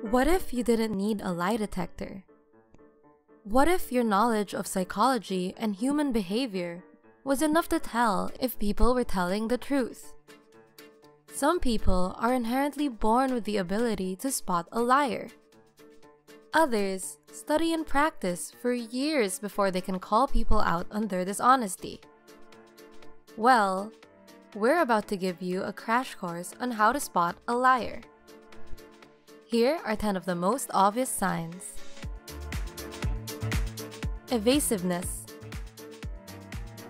What if you didn't need a lie detector? What if your knowledge of psychology and human behavior was enough to tell if people were telling the truth? Some people are inherently born with the ability to spot a liar. Others study and practice for years before they can call people out on their dishonesty. Well, we're about to give you a crash course on how to spot a liar. Here are 10 of the most obvious signs. Evasiveness.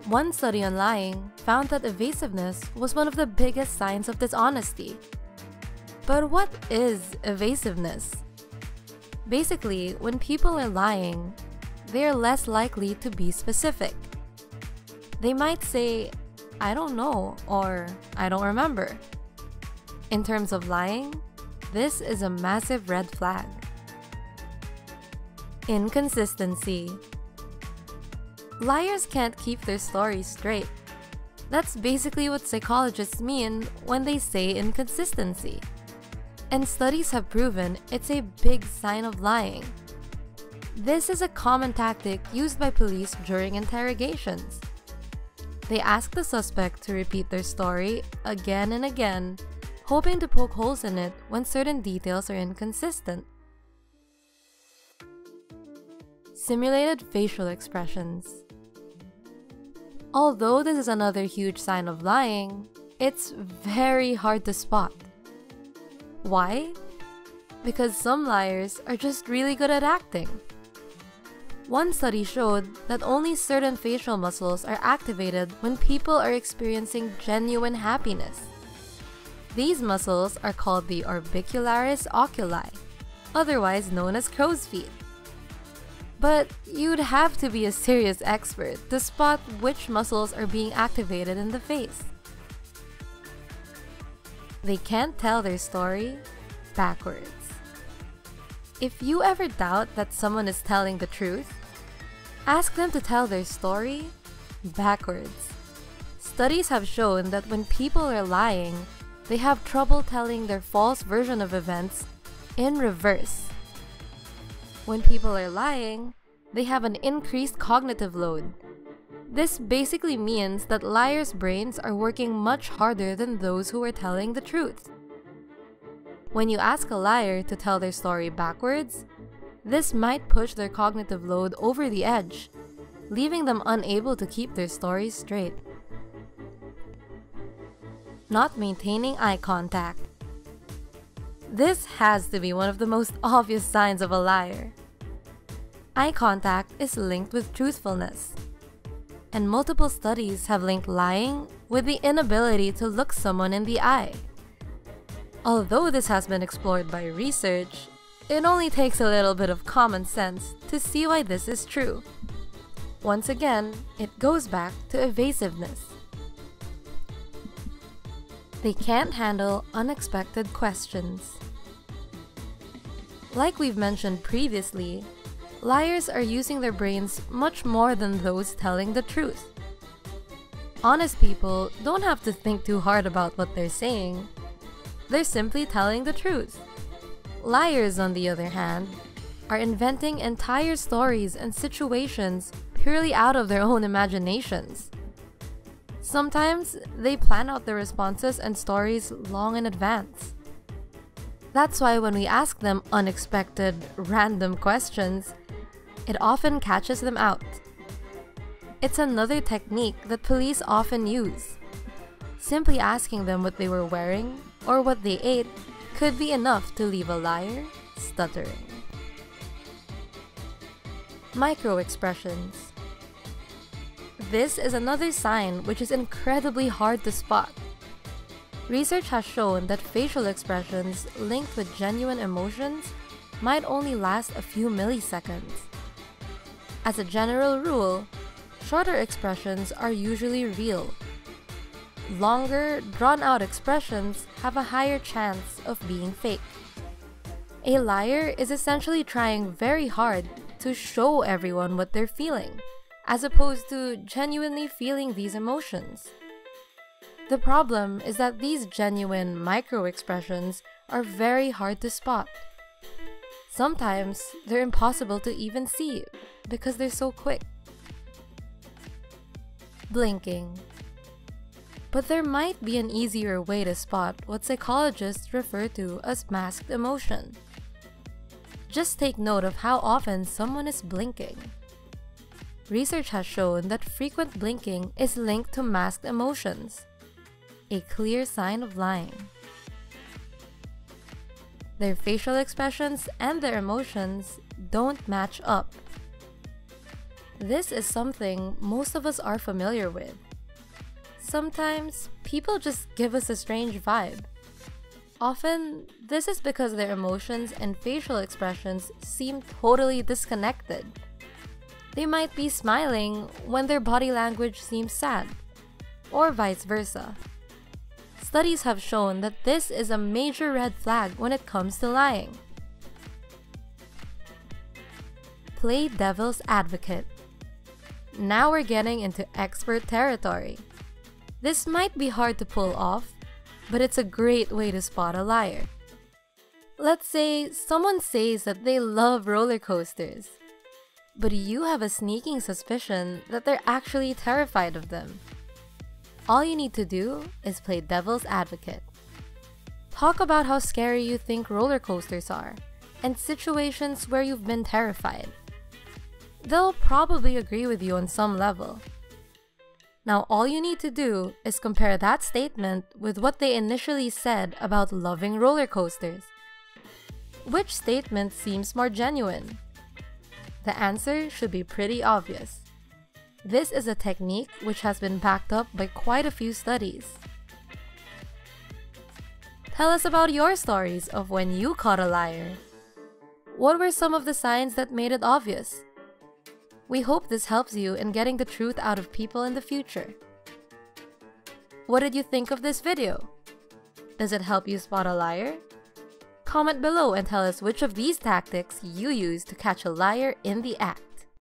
One study on lying found that evasiveness was one of the biggest signs of dishonesty. But what is evasiveness? Basically, when people are lying, they are less likely to be specific. They might say, "I don't know," or "I don't remember." In terms of lying, this is a massive red flag. Inconsistency. Liars can't keep their stories straight. That's basically what psychologists mean when they say inconsistency. And studies have proven it's a big sign of lying. This is a common tactic used by police during interrogations. They ask the suspect to repeat their story again and again, hoping to poke holes in it when certain details are inconsistent. Simulated facial expressions. Although this is another huge sign of lying, it's very hard to spot. Why? Because some liars are just really good at acting. One study showed that only certain facial muscles are activated when people are experiencing genuine happiness. These muscles are called the orbicularis oculi, otherwise known as crow's feet. But you'd have to be a serious expert to spot which muscles are being activated in the face. They can't tell their story backwards. If you ever doubt that someone is telling the truth, ask them to tell their story backwards. Studies have shown that when people are lying, they have trouble telling their false version of events in reverse. When people are lying, they have an increased cognitive load. This basically means that liars' brains are working much harder than those who are telling the truth. When you ask a liar to tell their story backwards, this might push their cognitive load over the edge, leaving them unable to keep their stories straight. Not maintaining eye contact. This has to be one of the most obvious signs of a liar. Eye contact is linked with truthfulness, and multiple studies have linked lying with the inability to look someone in the eye. Although this has been explored by research, it only takes a little bit of common sense to see why this is true. Once again, it goes back to evasiveness. They can't handle unexpected questions. Like we've mentioned previously, liars are using their brains much more than those telling the truth. Honest people don't have to think too hard about what they're saying. They're simply telling the truth. Liars, on the other hand, are inventing entire stories and situations purely out of their own imaginations. Sometimes they plan out their responses and stories long in advance. That's why when we ask them unexpected, random questions, it often catches them out. It's another technique that police often use. Simply asking them what they were wearing or what they ate could be enough to leave a liar stuttering. Micro-expressions. This is another sign which is incredibly hard to spot. Research has shown that facial expressions linked with genuine emotions might only last a few milliseconds. As a general rule, shorter expressions are usually real. Longer, drawn-out expressions have a higher chance of being fake. A liar is essentially trying very hard to show everyone what they're feeling, as opposed to genuinely feeling these emotions. The problem is that these genuine micro-expressions are very hard to spot. Sometimes they're impossible to even see because they're so quick. Blinking. But there might be an easier way to spot what psychologists refer to as masked emotion. Just take note of how often someone is blinking. Research has shown that frequent blinking is linked to masked emotions, a clear sign of lying. Their facial expressions and their emotions don't match up. This is something most of us are familiar with. Sometimes, people just give us a strange vibe. Often, this is because their emotions and facial expressions seem totally disconnected. They might be smiling when their body language seems sad, or vice versa. Studies have shown that this is a major red flag when it comes to lying. Play devil's advocate. Now we're getting into expert territory. This might be hard to pull off, but it's a great way to spot a liar. Let's say someone says that they love roller coasters, but you have a sneaking suspicion that they're actually terrified of them. All you need to do is play devil's advocate. Talk about how scary you think roller coasters are, and situations where you've been terrified. They'll probably agree with you on some level. Now all you need to do is compare that statement with what they initially said about loving roller coasters. Which statement seems more genuine? The answer should be pretty obvious. This is a technique which has been backed up by quite a few studies. Tell us about your stories of when you caught a liar. What were some of the signs that made it obvious? We hope this helps you in getting the truth out of people in the future. What did you think of this video? Does it help you spot a liar? Comment below and tell us which of these tactics you use to catch a liar in the act.